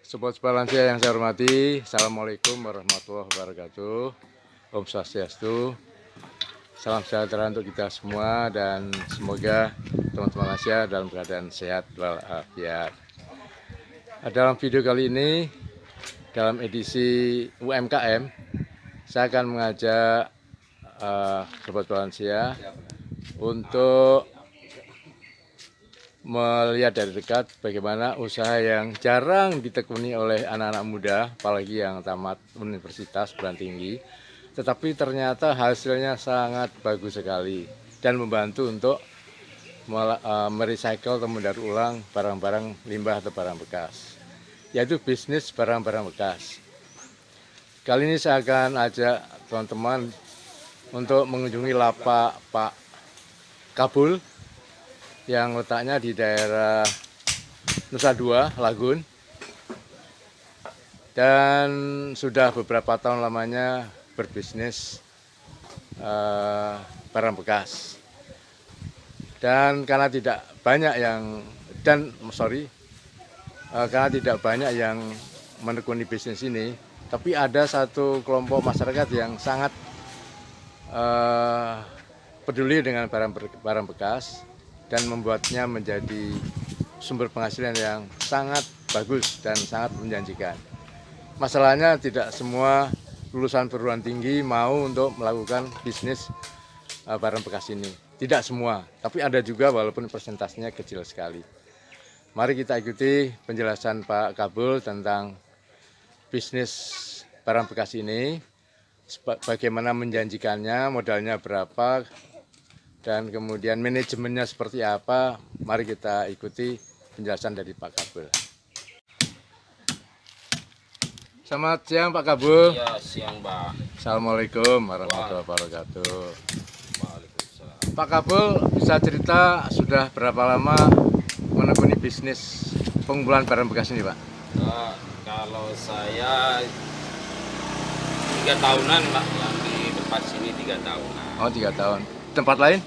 Sobat lansia yang saya hormati, Assalamualaikum warahmatullahi wabarakatuh. Om Swastiastu. Salam sejahtera untuk kita semua dan semoga teman-teman lansia dalam keadaan sehat walafiat. Dalam video kali ini, dalam edisi UMKM, saya akan mengajak sobat lansia untuk melihat dari dekat bagaimana usaha yang jarang ditekuni oleh anak-anak muda, apalagi yang tamat universitas perguruan tinggi, tetapi ternyata hasilnya sangat bagus sekali dan membantu untuk merecycle atau mendaur ulang barang-barang limbah atau barang bekas, yaitu bisnis barang-barang bekas. Kali ini saya akan ajak teman-teman untuk mengunjungi lapak Pak Kabul yang letaknya di daerah Nusa Dua, Lagun, dan sudah beberapa tahun lamanya berbisnis barang bekas. Dan karena tidak banyak yang menekuni bisnis ini, tapi ada satu kelompok masyarakat yang sangat peduli dengan barang bekas dan membuatnya menjadi sumber penghasilan yang sangat bagus dan sangat menjanjikan. Masalahnya tidak semua lulusan perguruan tinggi mau untuk melakukan bisnis barang bekas ini. Tidak semua, tapi ada juga walaupun persentasenya kecil sekali. Mari kita ikuti penjelasan Pak Kabul tentang bisnis barang bekas ini, bagaimana menjanjikannya, modalnya berapa, dan kemudian manajemennya seperti apa. Mari kita ikuti penjelasan dari Pak Kabul. Selamat siang Pak Kabul. Iya, siang Pak. Assalamualaikum warahmatullahi wabarakatuh. Waalaikumsalam. Pak Kabul, bisa cerita sudah berapa lama menekuni bisnis pengumpulan barang bekas ini, Pak? Kalau saya 3 tahunan Pak, yang di tempat sini 3 tahunan. Oh, 3 tahun. Tempat lain?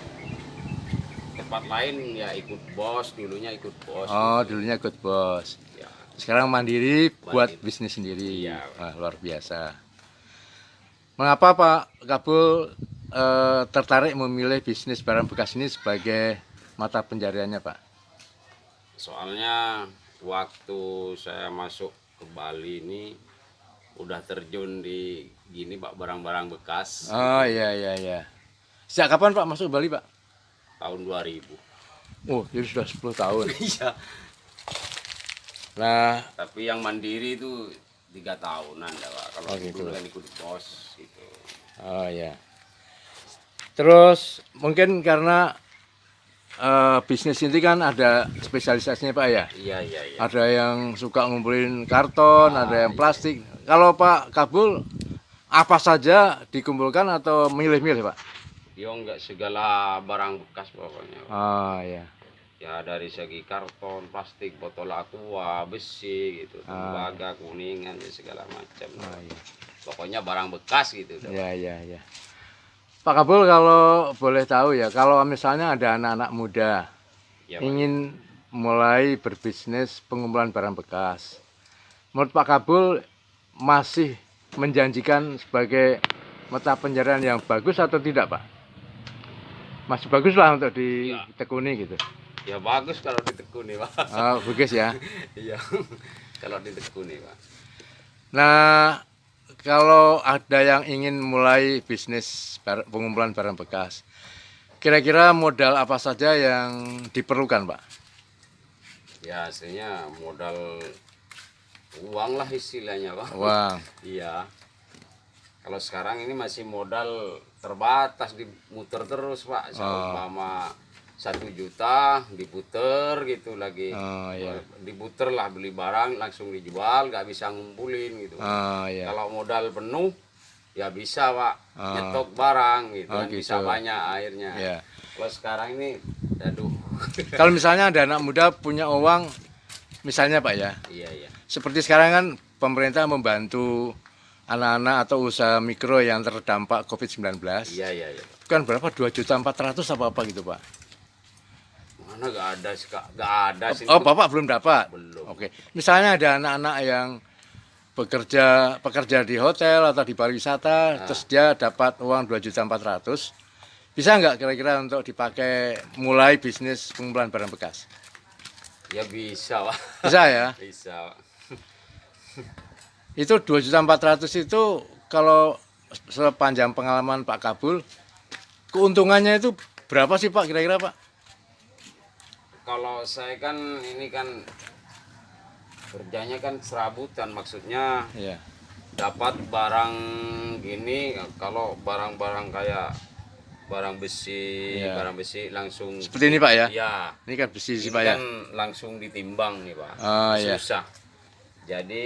Tempat lain ya ikut bos, dulunya ikut bos. Oh, gitu. dulunya ikut bos. Ya. Sekarang mandiri buat Mandiri. bisnis sendiri. Iya. Wah, luar biasa. Mengapa Pak Kabul tertarik memilih bisnis barang bekas ini sebagai mata pencariannya, Pak? Soalnya waktu saya masuk ke Bali ini udah terjun di gini Pak, barang-barang bekas. Oh, iya. Sejak kapan Pak masuk Bali, Pak? Tahun 2000. Oh, jadi sudah 10 tahun. Iya. Nah, Tapi yang mandiri itu 3 tahunan ya Pak. Kalau gitu. dulu kan ikut bos gitu. oh ya. Terus mungkin karena bisnis ini kan ada spesialisasinya, Pak, ya. Iya. Ada yang suka ngumpulin karton, ada yang plastik. Kalau Pak Kabul apa saja dikumpulkan atau milih-milih, Pak? Dia nggak segala barang bekas pokoknya. Oh ya. Ya dari segi karton, plastik, botol aqua, besi gitu, tembaga, kuningan, ya segala macam. Oh ya. Pokoknya barang bekas gitu. Ya. Pak Kabul, kalau boleh tahu ya, kalau misalnya ada anak-anak muda Ya, Pak. ingin mulai berbisnis pengumpulan barang bekas, menurut Pak Kabul masih menjanjikan sebagai mata pencarian yang bagus atau tidak, Pak? Masih bagus lah untuk ditekuni gitu. Ya bagus kalau ditekuni Pak. Oh, bagus ya. Iya. Kalau ditekuni Pak. Nah, kalau ada yang ingin mulai bisnis pengumpulan barang bekas, kira-kira modal apa saja yang diperlukan, Pak? Ya aslinya modal uang lah istilahnya Pak. Uang. Iya. Kalau sekarang ini masih modal terbatas, dimuter terus Pak. Seumpama 1 juta diputer gitu lagi. Oh iya. Diputer lah, beli barang langsung dijual, nggak bisa ngumpulin gitu. Oh iya. Kalau modal penuh ya bisa Pak, nyetok barang gitu kan, gitu. bisa banyak akhirnya. Iya. Kalau sekarang ini aduh. Kalau misalnya ada anak muda punya uang, misalnya Pak ya, Iya. seperti sekarang kan pemerintah membantu anak-anak atau usaha mikro yang terdampak COVID-19. Iya. Kan berapa? 2.400.000 apa gitu, Pak? Mana nggak ada sih Kak, nggak ada sih. Oh, Bapak belum dapat? Belum. Oke. Misalnya ada anak-anak yang pekerja di hotel atau di pariwisata, terus dia dapat uang 2.400.000. Bisa nggak kira-kira untuk dipakai mulai bisnis pengumpulan barang bekas? Ya bisa Pak. Bisa ya? Bisa Pak. Itu 2.400.000 itu kalau sepanjang pengalaman Pak Kabul, keuntungannya itu berapa sih Pak kira-kira Pak? Kalau saya kan ini kan kerjanya kan serabutan, maksudnya Iya. dapat barang gini, kalau barang-barang kayak barang besi, Iya. barang besi langsung Seperti ini Pak ya? ya. Ini kan besi sih Ini Pak ya? kan langsung ditimbang nih Pak. Oh, iya. Susah. Jadi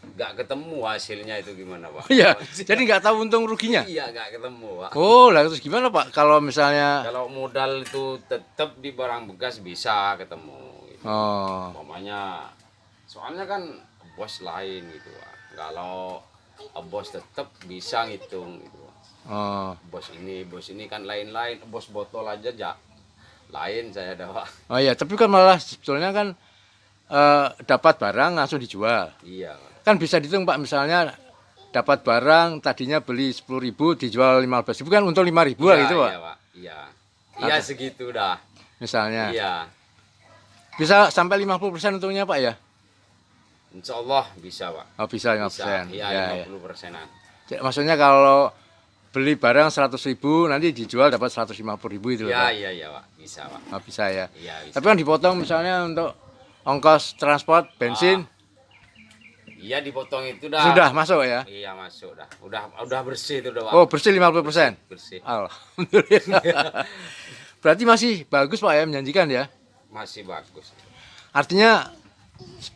nggak ketemu hasilnya itu gimana Pak? Iya, jadi nggak tahu untung ruginya. Iya nggak ketemu Pak. Oh, lah terus gimana Pak? Kalau misalnya, Kalau modal itu tetap di barang bekas bisa ketemu. Gitu. oh, Umpamanya, soalnya kan bos lain gitu Pak. Kalau bos tetap bisa ngitung gitu Pak. oh, Bos ini kan lain-lain. Bos botol aja lain saya ada Pak. oh ya. Tapi kan malah sebetulnya kan dapat barang langsung dijual. Iya Pak. Kan bisa dihitung Pak, misalnya dapat barang tadinya beli 10.000 dijual 15.000 kan untung 5.000 lah gitu Pak. Iya Pak. Iya. Iya segitu dah. Misalnya. Iya. Bisa sampai 50% untungnya Pak ya? Insya Allah bisa Pak. Oh, bisa 50%. Bisa. Iya Ya, ya. 50%-an. Maksudnya kalau beli barang 100.000 nanti dijual dapat 150.000 itu loh, Iya Pak. iya Pak. Bisa Pak. Oh, bisa ya. Iya bisa. Tapi kan dipotong misalnya untuk ongkos transport, bensin, Iya dipotong itu dah. sudah masuk ya? Iya masuk dah. Udah bersih itu udah Pak. Oh, bersih 50%. Bersih. Alhamdulillah. Berarti masih bagus Pak ya, menjanjikan ya. Masih bagus. Artinya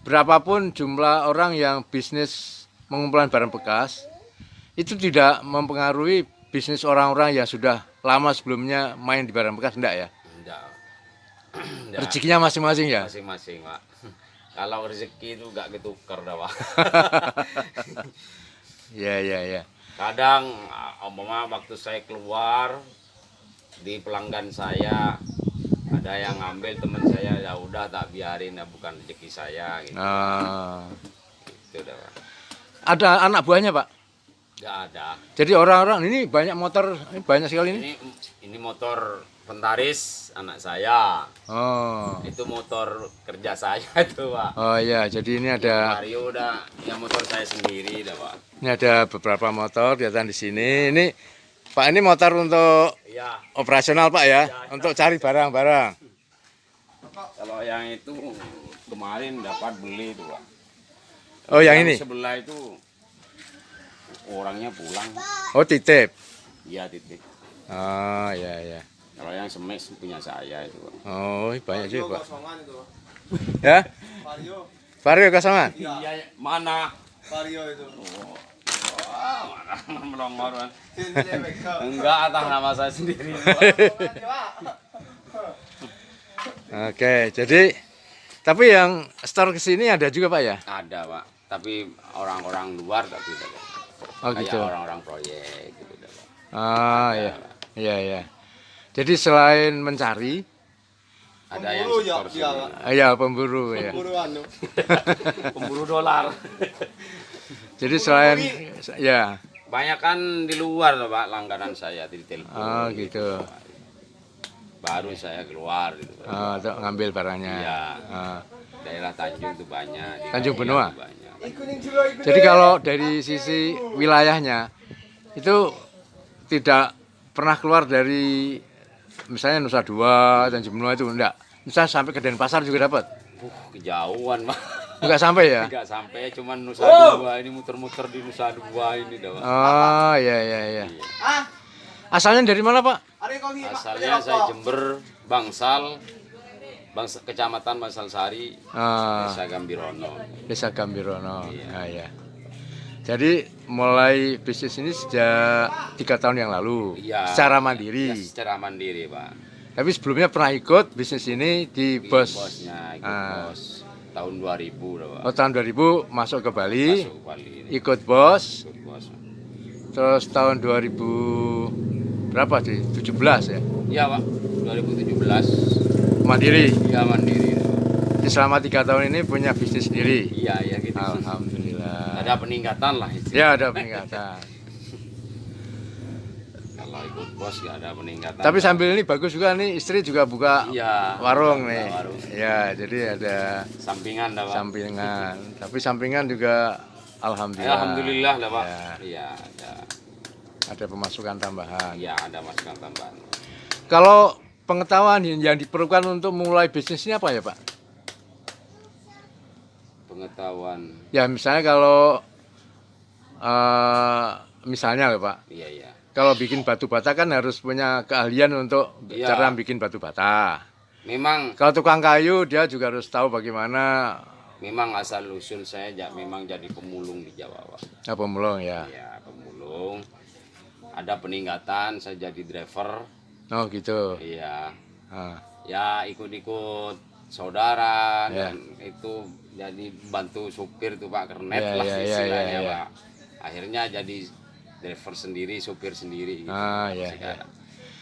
berapapun jumlah orang yang bisnis pengumpulan barang bekas itu tidak mempengaruhi bisnis orang-orang yang sudah lama sebelumnya main di barang bekas, enggak ya? Enggak. Rezekinya masing-masing ya? Masing-masing Pak. Kalau rezeki itu gak ketukar dah Pak. Iya, iya, iya. Kadang umpama waktu saya keluar di pelanggan saya ada yang ngambil teman saya, ya udah tak biarin, ya bukan rezeki saya gitu. Ah. Gitu dah Pak. Ada anak buahnya Pak? Gak ada. Jadi orang-orang ini banyak motor, ini banyak sekali ini. Ini motor Pentaris anak saya. Oh, Itu motor kerja saya itu Pak. oh iya. Jadi ini ada, Mario udah yang motor saya sendiri dah Pak. ini ada beberapa motor kelihatan di sini. Ini Pak, ini motor untuk Iya. operasional Pak ya, untuk cari barang-barang. Kalau yang itu kemarin dapat beli itu Pak. Oh, yang ini. Sebelah itu orangnya pulang. Oh, titip. Iya titik. Oh, iya, iya. Kalau yang semes punya saya itu Pak. Oh, banyak juga Pak. Kosongan itu. Ya, Vario. Vario kosongan. Iya, mana? Vario itu. Wah, mana melongor kan. Sini mereka. Enggak, atas nama saya sendiri. Oke, jadi tapi yang store ke sini ada juga Pak ya? Ada Pak, tapi orang-orang luar tak bisa Pak. Oh, Kayak gitu. orang-orang proyek gitu dah, Pak. Ah, iya. Iya, iya. Jadi selain mencari, Ada yang Pemburu ya, setor dia, sini. Pak. ya pemburu ya. Buru anu. Pemburu dolar. Jadi selain ya, Banyak kan di luar loh, Pak, langganan saya di telepon. oh gitu. Baru saya keluar gitu. Pak. Oh, untuk ngambil barangnya. Iya. Ah. Daerah Tanjung itu banyak. di Tanjung Kayan Benua? itu banyak. Jadi kalau dari sisi wilayahnya itu tidak pernah keluar dari misalnya Nusa Dua, Tanjung Benua itu enggak. Bisa sampai ke Denpasar juga dapat. Kejauhan, Pak. Enggak sampai ya? Enggak sampai, cuman Nusa Dua ini muter-muter di Nusa Dua ini dah, Pak. Oh, iya, iya, iya. Iya. Ah, Asalnya dari mana Pak? ada kau ni. Asalnya saya Jember, Bangsal, Kecamatan Bangsal Sari, Ah, Desa Gambirono. Desa Gambirono. Iya. Ah, ya. Jadi mulai bisnis ini sejak 3 tahun yang lalu, Iya. secara Ya, mandiri. secara mandiri, Pak. Tapi sebelumnya pernah ikut bisnis ini di bos. Bosnya ikut Ah. bos tahun 2000 dah, Pak. Oh, tahun 2000 masuk ke Bali, Masuk Bali ini. ikut bos. Ikut bos. Terus tahun 2000 berapa sih? 17 ya. Iya, Pak. 2017 mandiri. Ya mandiri. Jadi selama 3 tahun ini punya bisnis sendiri. Iya ya gitu. Alhamdulillah. Ada peningkatan lah itu. Ya ada peningkatan. Kalau ikut bos nggak ada peningkatan. Tapi sambil ini bagus juga nih, istri juga buka Iya, warung buka nih. warung. Ya, jadi ada Sampingan dah Pak. sampingan. Tapi sampingan juga alhamdulillah. Alhamdulillah lah Pak. Ya, Iya ada pemasukan tambahan. iya ada masukan tambahan. Kalau pengetahuan yang diperlukan untuk mulai bisnisnya apa ya Pak? Pengetahuan. Ya misalnya kalau misalnya loh Pak, Iya. kalau bikin batu bata kan harus punya keahlian untuk Iya. cara bikin batu bata. Memang Kalau tukang kayu dia juga harus tahu bagaimana asal usul saya memang jadi pemulung di Jawa Pak. pemulung ya. Iya pemulung. Ada peningkatan saya jadi driver. Oh gitu. Iya. Ah, Ya ikut-ikut saudara Ya. dan itu jadi bantu supir tuh Pak kernet Ya, lah ya, ya, istilahnya ya, ya. Pak. Akhirnya jadi driver sendiri, supir sendiri gitu. Ya. Sekarang.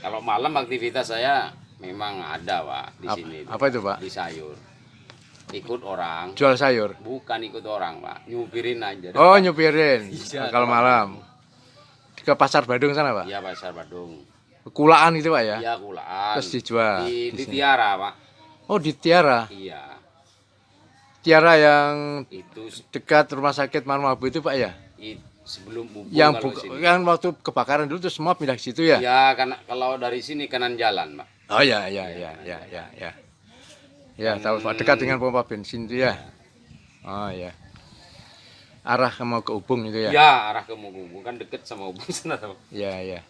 Kalau malam aktivitas saya memang ada Pak di sini. Apa itu Pak? Di sayur. Ikut orang, Jual sayur. bukan ikut orang Pak, nyupirin aja. Oh nyupirin. Iya, Kalau malam. Ke pasar Badung sana Pak. Iya Pasar Badung. Kulaan gitu Pak ya. Iya Kulaan. Terus dijual Di di sini. Tiara Pak. Oh di Tiara. Iya. Tiara yang Itu dekat rumah sakit Marmabu itu Pak ya. sebelum Bubung Yang kalau sini. kan waktu kebakaran dulu tuh semua pindah ke situ ya. Ya, karena kalau dari sini kanan jalan, Pak. Oh ya. Ya tahu Pak, dekat dengan pompa bensin itu ya. Oh ya. Arah mau ke Ubung itu ya. Ya, arah ke Bubung kan deket sama Bubung sana, Pak. Ya.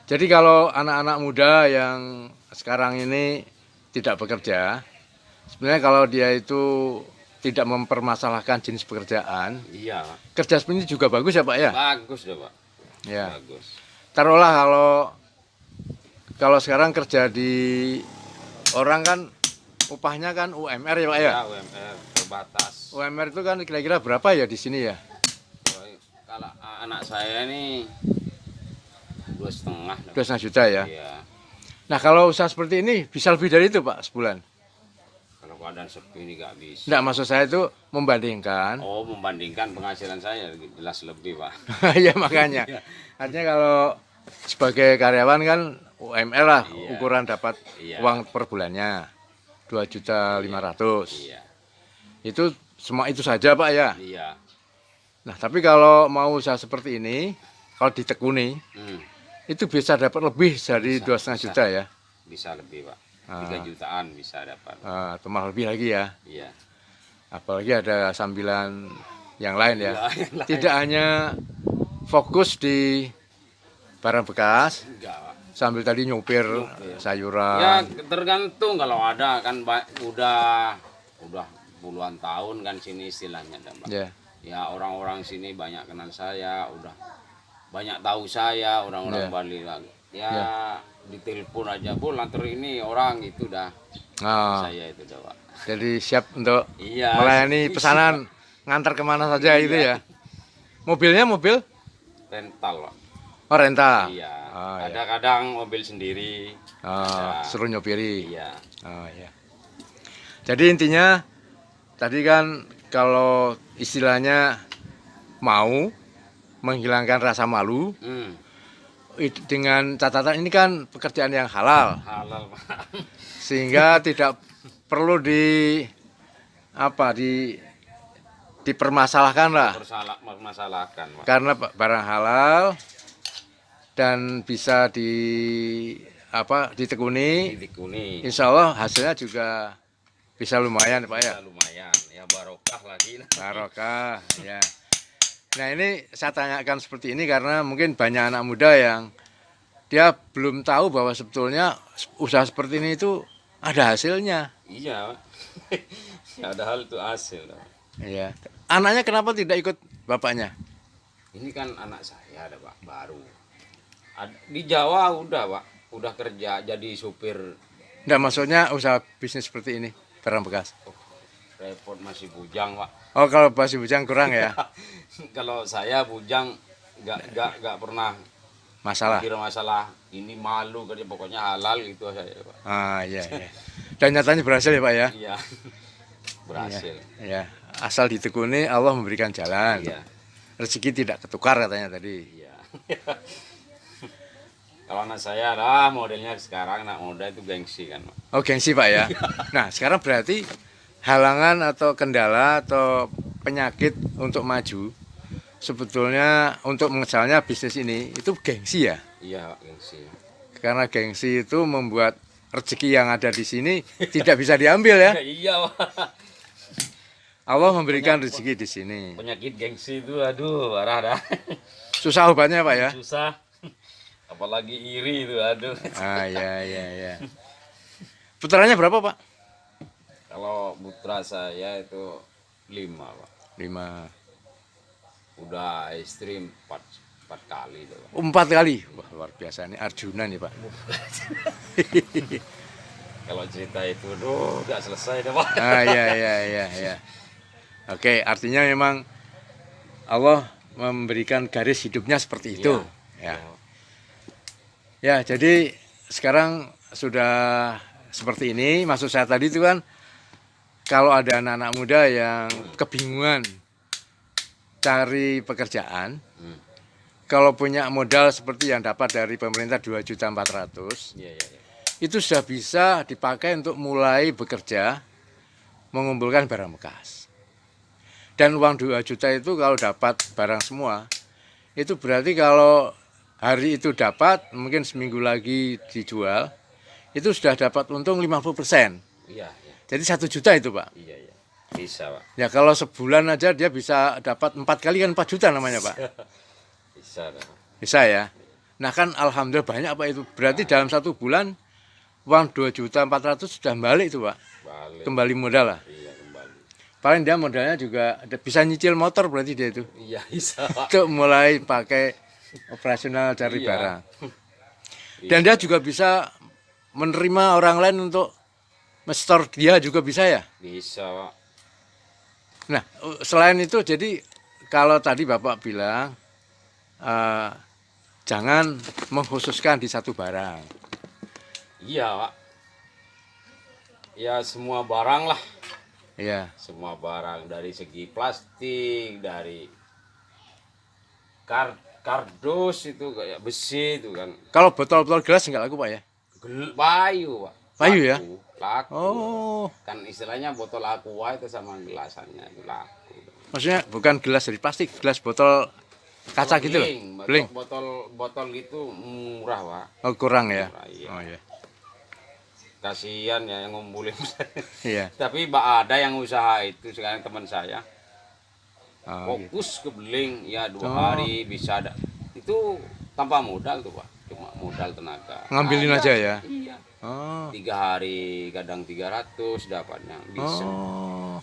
Jadi kalau anak-anak muda yang sekarang ini tidak bekerja, sebenarnya kalau dia itu tidak mempermasalahkan jenis pekerjaan, Iya, Pak. kerja seperti ini juga bagus ya Pak ya. Bagus deh, Pak. Ya. Bagus. Taruhlah kalau sekarang kerja di orang kan upahnya kan UMR ya Pak ya. Ya, UMR terbatas. UMR itu kan kira-kira berapa ya di sini ya? Kalau anak saya ini 2,5. 2,5 juta ya. Iya. Nah kalau usaha seperti ini bisa lebih dari itu Pak sebulan? Kalau keadaan seperti ini nggak bisa. Enggak, maksud saya itu membandingkan. Oh, membandingkan penghasilan saya jelas lebih, Pak. Ya makanya. Artinya kalau sebagai karyawan kan UMR lah Iya. ukuran dapat Iya. uang per bulannya 2.500.000. Iya. Itu semua itu saja Pak ya. Iya. Nah tapi kalau mau usaha seperti ini, kalau ditekuni Hmm, itu bisa dapat lebih dari 2,5 juta ya. bisa lebih, Pak. Ah. 3 jutaan bisa dapat. Atau malah lebih lagi ya. Iya. Apalagi ada sambilan yang lain ya. Iya, yang lain. Tidak hanya fokus di barang bekas, Enggak, Pak. sambil tadi nyupir Ya sayuran. tergantung kalau ada kan udah puluhan tahun kan sini istilahnya dah, Pak. Ya. Ya orang-orang sini banyak kenal saya, udah banyak tahu saya, orang-orang Ya. Bali lagi. Ya, Ya. ditelepon aja, Bu, lantar ini orang itu dah. Nah, Saya itu dah, Pak. jadi siap untuk Iya. melayani pesanan ngantar kemana saja itu ya. Mobilnya mobil Rental, Pak. oh rental. Iya. Oh, iya. Ada kadang mobil sendiri. Oh, Ada. suruh nyopiri. Iya. Oh ya. Jadi intinya tadi kan kalau istilahnya mau menghilangkan rasa malu Hmm, dengan catatan ini kan pekerjaan yang halal halal, Pak. sehingga tidak perlu dipermasalahkan lah Masalahkan, Pak. karena barang halal dan bisa ditekuni. Ditekuni. Insya Allah hasilnya juga bisa lumayan Pak ya. Ya, lumayan. Ya barokah lagi. Barokah ya. Nah ini saya tanyakan seperti ini karena mungkin banyak anak muda yang dia belum tahu bahwa sebetulnya usaha seperti ini itu ada hasilnya. Iya, Pak. Ya, ada hal itu hasil, Pak. Iya. Anaknya kenapa tidak ikut bapaknya? Ini kan anak saya ada, Pak, baru. Di Jawa udah, Pak. Udah kerja jadi supir. Enggak, maksudnya usaha bisnis seperti ini barang bekas. Repot masih bujang, Pak. Oh kalau masih bujang kurang ya Kalau saya bujang nggak pernah masalah. kira masalah ini malu kerja pokoknya halal gitu saya, Pak. Ah iya. Dan nyatanya berhasil ya Pak ya? Iya. Berhasil. Ya, asal ditekuni Allah memberikan jalan. Iya. Rezeki tidak ketukar katanya tadi. Iya. Kalau anak saya lah modelnya sekarang anak muda itu gengsi kan, Pak. Oh gengsi Pak ya. Nah sekarang berarti halangan atau kendala atau penyakit untuk maju sebetulnya untuk misalnya bisnis ini itu gengsi ya. Iya, gengsi. Karena gengsi itu membuat rezeki yang ada di sini tidak bisa diambil ya. Iya, Pak. Allah memberikan rezeki di sini. Penyakit gengsi itu aduh parah dah. Susah obatnya Pak ya. Susah. Apalagi iri itu aduh. Ah ya. Putarannya berapa Pak? Kalau putra saya itu 5, Pak. 5. Udah istri 4 kali tuh, Pak. 4 kali. Wah luar biasa ini Arjuna nih Pak. Kalau cerita itu aduh nggak selesai deh, Pak. Ah ya. Oke, artinya memang Allah memberikan garis hidupnya seperti itu. Iya. Ya, jadi sekarang sudah seperti ini. Maksud saya tadi itu kan kalau ada anak-anak muda yang kebingungan cari pekerjaan, kalau punya modal seperti yang dapat dari pemerintah 2.400.000, Iya. itu sudah bisa dipakai untuk mulai bekerja mengumpulkan barang bekas. Dan uang 2 juta itu kalau dapat barang semua, itu berarti kalau hari itu dapat, mungkin seminggu lagi dijual, itu sudah dapat untung 50%. Iya. Jadi 1 juta itu Pak. Iya. Bisa, Pak. Ya kalau sebulan aja dia bisa dapat 4 kali kan 4 juta namanya Pak. Bisa dah. Bisa ya. Nah kan alhamdulillah banyak Pak itu. Berarti dalam 1 bulan uang 2.400.000 sudah balik itu Pak. Balik. Kembali modal lah. Iya, kembali. Paling dia modalnya juga bisa nyicil motor berarti dia itu. Iya, bisa, Pak. Untuk mulai pakai operasional cari Iya. barang. Dan dia juga bisa menerima orang lain untuk mestor dia juga bisa ya. Bisa, Pak. Nah selain itu jadi kalau tadi Bapak bilang jangan mengkhususkan di satu barang. Iya, Pak. Ya semua barang lah. Iya. Semua barang dari segi plastik, dari kardus itu kayak besi itu kan. Kalau botol-botol gelas nggak laku Pak ya? Payu, Pak. Payu ya? Laku. Oh, Kan istilahnya botol aqua itu sama gelasannya itu laku. maksudnya bukan gelas dari plastik, gelas botol kaca gitu loh. Beling. Botol gitu murah, Pak. Oh kurang ya? Murah, iya. Oh iya. Kasihan ya yang ngumpulin. Iya. Tapi ada yang usaha itu sekarang teman saya. Oh, iya. Fokus ke beling ya 2 Oh. hari bisa ada. Itu tanpa modal tuh, Pak. Cuma modal tenaga. Ngambilin Ada. aja ya? Iya. Oh. 3 hari kadang 300 dapatnya bisa. Oh.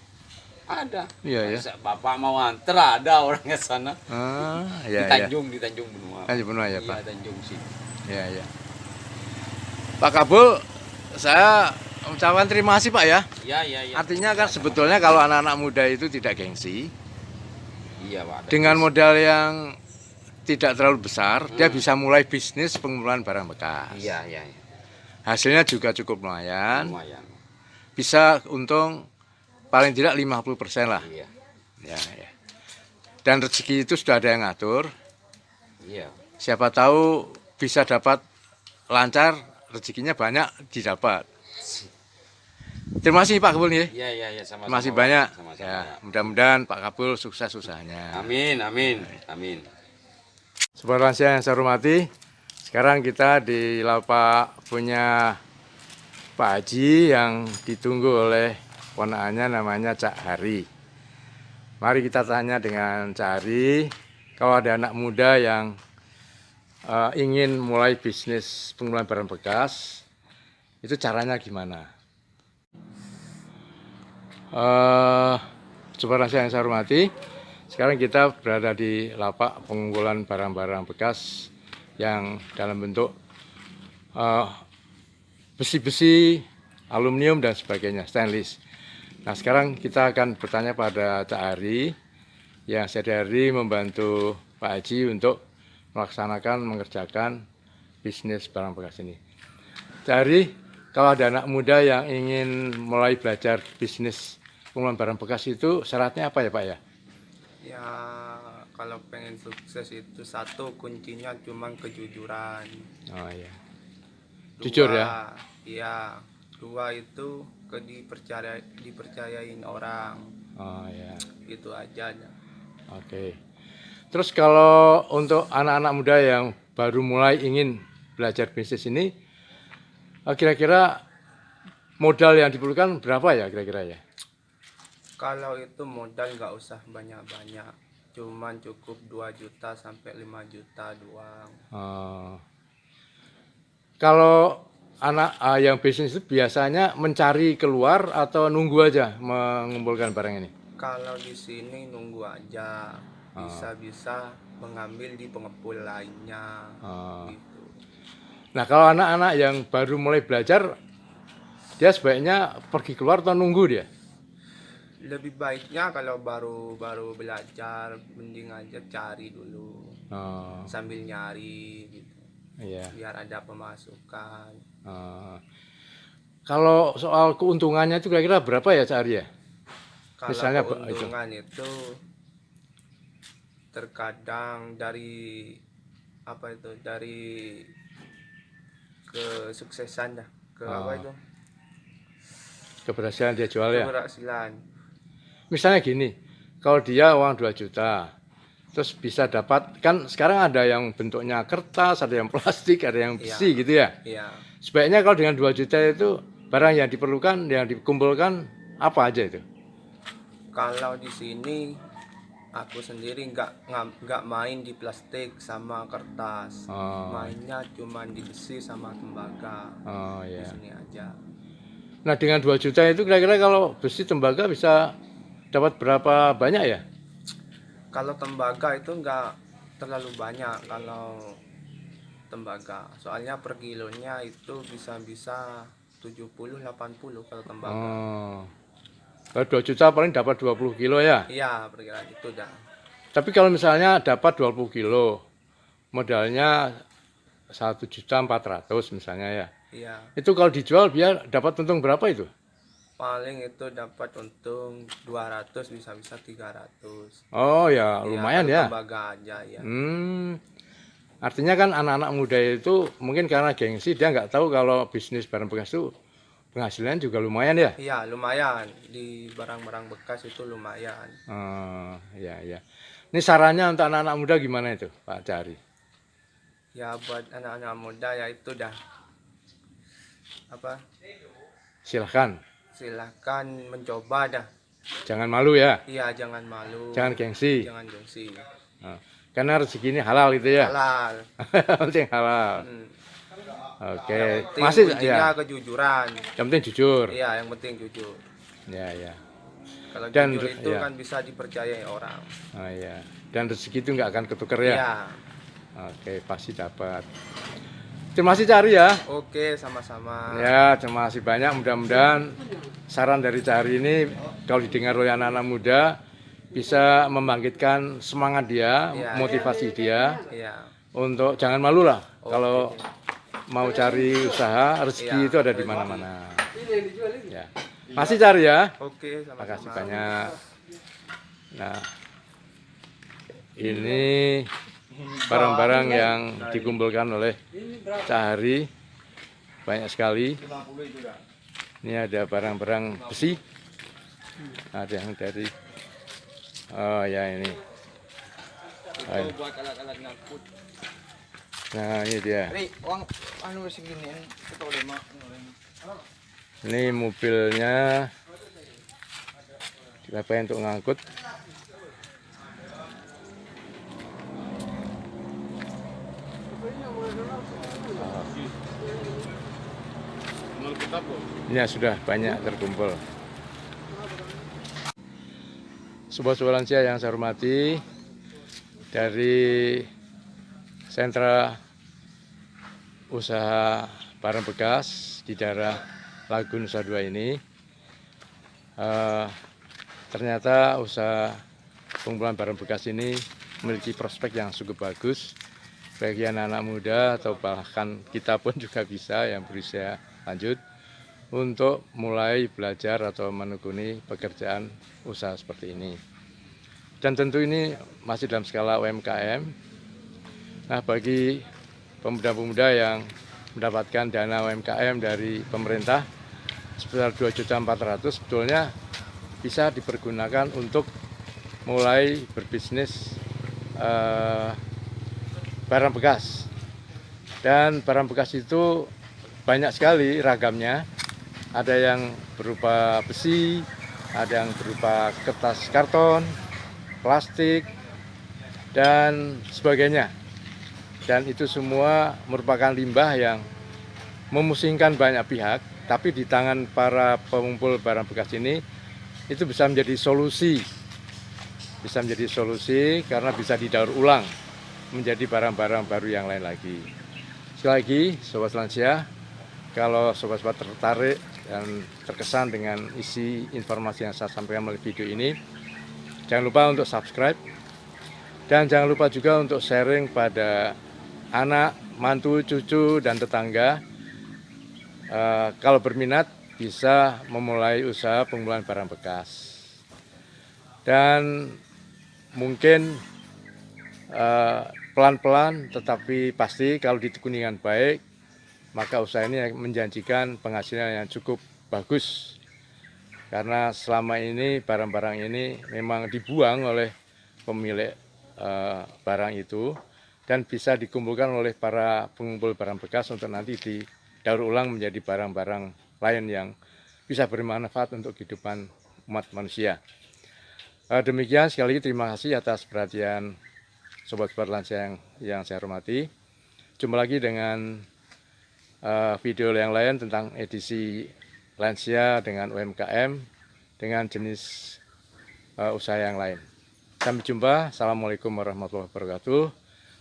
Ada. Iya ya. Masa Bapak mau anter ada orangnya sana. Ah, Di iya ya. Tanjung Benua. Tanjung Benua ya, Iya, Pak. Tanjung sih. Iya ya. Pak Kabul, saya ucapkan terima kasih Pak ya. Iya. Artinya kan sebetulnya kalau anak-anak muda itu tidak gengsi, Iya, Pak. dengan modal yang tidak terlalu besar, dia bisa mulai bisnis pengumpulan barang bekas. Iya. Hasilnya juga cukup lumayan, Lumayan. bisa untung paling tidak 50% lah. Iya. Ya. Dan rezeki itu sudah ada yang ngatur. Iya. Siapa tahu bisa dapat lancar, rezekinya banyak didapat. Terima kasih Pak Kabul ya. Iya, sama-sama. Terima kasih Pak. banyak. Sama-sama, Ya, Pak. mudah-mudahan Pak Kabul sukses usahanya. Amin. Sobat lansia yang saya hormati, sekarang kita di lapak punya Pak Haji yang ditunggu oleh ponakannya namanya Cak Hari. Mari kita tanya dengan Cak Hari, kalau ada anak muda yang ingin mulai bisnis pengumpulan barang bekas, itu caranya gimana? Sobat lansia yang saya hormati, sekarang kita berada di lapak pengumpulan barang-barang bekas yang dalam bentuk besi-besi, aluminium dan sebagainya, stainless. Nah sekarang kita akan bertanya pada Cak Hari yang sehari-hari membantu Pak Haji untuk mengerjakan bisnis barang bekas ini. Cak Hari, kalau ada anak muda yang ingin mulai belajar bisnis pengumpulan barang bekas itu syaratnya apa ya Pak ya? Ya kalau pengen sukses itu satu kuncinya cuma kejujuran. Oh iya. Dua, Jujur ya? Iya. Dua itu dipercayain orang. Oh iya. Itu aja. Oke. Terus kalau untuk anak-anak muda yang baru mulai ingin belajar bisnis ini, kira-kira modal yang diperlukan berapa ya kira-kira ya? Kalau itu modal nggak usah banyak-banyak, cuman cukup 2 juta sampai 5 juta doang. Kalau anak yang bisnis itu biasanya mencari keluar atau nunggu aja mengumpulkan barang ini? Kalau di sini nunggu aja, bisa-bisa mengambil di pengepul lainnya. Gitu. Nah kalau anak-anak yang baru mulai belajar, dia sebaiknya pergi keluar atau nunggu dia? Lebih baiknya kalau baru belajar, mending aja cari dulu, sambil nyari gitu, Iya. biar ada pemasukan. Kalau soal keuntungannya itu kira-kira berapa ya Cak Arya? Kalau Misalnya keuntungan itu terkadang dari dari kesuksesan dah, apa itu, keberhasilan dia jual ya? keberhasilan. Misalnya gini, kalau dia uang 2 juta, terus bisa dapat, kan sekarang ada yang bentuknya kertas, ada yang plastik, ada yang besi gitu ya. Iya. Sebaiknya kalau dengan 2 juta itu, barang yang diperlukan, yang dikumpulkan, apa aja itu? Kalau di sini aku sendiri nggak main di plastik sama kertas, mainnya cuma di besi sama tembaga. Oh Di ya. sini aja. Nah dengan 2 juta itu kira-kira kalau besi tembaga bisa dapat berapa banyak ya? Kalau tembaga itu nggak terlalu banyak kalau tembaga. Soalnya per kilonya itu bisa 70-80 kalau tembaga. Kalau 2 juta paling dapat 20 kilo ya? Iya, perkiraan itu dah. Tapi kalau misalnya dapat 20 kilo, modalnya 1.400.000 misalnya ya. Iya, Itu kalau dijual biar dapat untung berapa itu? paling itu dapat untung 200, bisa 300. Oh ya, Iya, lumayan kalau ya. tembaga aja ya. Artinya kan anak-anak muda itu mungkin karena gengsi dia nggak tahu kalau bisnis barang bekas itu penghasilannya juga lumayan ya. Iya, lumayan. Di barang-barang bekas itu lumayan. Ya ya. Ini sarannya untuk anak-anak muda gimana itu, Pak Cari? Ya buat anak-anak muda ya itu dah. Silahkan, Silahkan mencoba dah. jangan malu ya, Iya, jangan malu. jangan gengsi. Jangan gengsi. Karena rezeki ini halal gitu ya. Halal. Penting halal. Oke, Masih masih ya. kejujuran. Yang penting jujur. Iya, yang penting jujur. Ya ya. Kalau Dan jujur itu ya. kan bisa dipercayai orang. Oh ya. Dan rezeki itu nggak akan ketuker ya. Iya. Oke, pasti dapat. Terima kasih Cari ya. Oke, sama-sama. Ya, terima kasih banyak. Mudah-mudahan saran dari Cari ini kalau didengar oleh anak-anak muda bisa membangkitkan semangat dia, Iya, motivasi dia Iya. untuk jangan malu lah kalau mau cari usaha, rezeki Iya, itu ada di mana-mana. Ya. Masih Cari ya. Oke, Terima kasih sama-sama. banyak. Nah, ini barang-barang yang dikumpulkan oleh Cahari banyak sekali. Ini ada barang-barang besi, ada yang dari, oh ya ini. Buat alat-alat ngangkut. Nah ini dia. Uang anu seginian kita udah mah. Ini mobilnya dipakai untuk ngangkut. Ini sudah banyak terkumpul. Sobat-sobat lansia yang saya hormati, dari sentra usaha barang bekas di daerah Lagu Nusa Dua ini, ternyata usaha pengumpulan barang bekas ini memiliki prospek yang cukup bagus bagi anak-anak muda atau bahkan kita pun juga bisa yang berusia lanjut untuk mulai belajar atau menekuni pekerjaan usaha seperti ini. Dan tentu ini masih dalam skala UMKM. Nah, bagi pemuda-pemuda yang mendapatkan dana UMKM dari pemerintah sebesar 2.400.000 sebetulnya bisa dipergunakan untuk mulai berbisnis barang bekas. Dan barang bekas itu banyak sekali ragamnya. Ada yang berupa besi, ada yang berupa kertas karton, plastik, dan sebagainya. Dan itu semua merupakan limbah yang memusingkan banyak pihak, tapi di tangan para pengumpul barang bekas ini itu bisa menjadi solusi. Bisa menjadi solusi karena bisa didaur ulang menjadi barang-barang baru yang lain lagi. Sekali lagi, Sobat Lansia, kalau sobat-sobat tertarik dan terkesan dengan isi informasi yang saya sampaikan melalui video ini, jangan lupa untuk subscribe dan jangan lupa juga untuk sharing pada anak, mantu, cucu, dan tetangga. Kalau berminat bisa memulai usaha pengumpulan barang bekas. Dan mungkin pelan-pelan tetapi pasti kalau ditekuni dengan baik, maka usaha ini menjanjikan penghasilan yang cukup bagus. Karena selama ini barang-barang ini memang dibuang oleh pemilik barang itu dan bisa dikumpulkan oleh para pengumpul barang bekas untuk nanti didaur ulang menjadi barang-barang lain yang bisa bermanfaat untuk kehidupan umat manusia. Demikian, sekali lagi terima kasih atas perhatian sobat-sobat lansia yang saya hormati. Jumpa lagi dengan video yang lain tentang edisi lansia dengan UMKM dengan jenis usaha yang lain. Sampai jumpa. Assalamualaikum warahmatullahi wabarakatuh.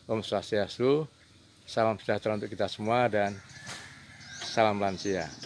Om Swastiastu, salam sejahtera untuk kita semua dan salam lansia.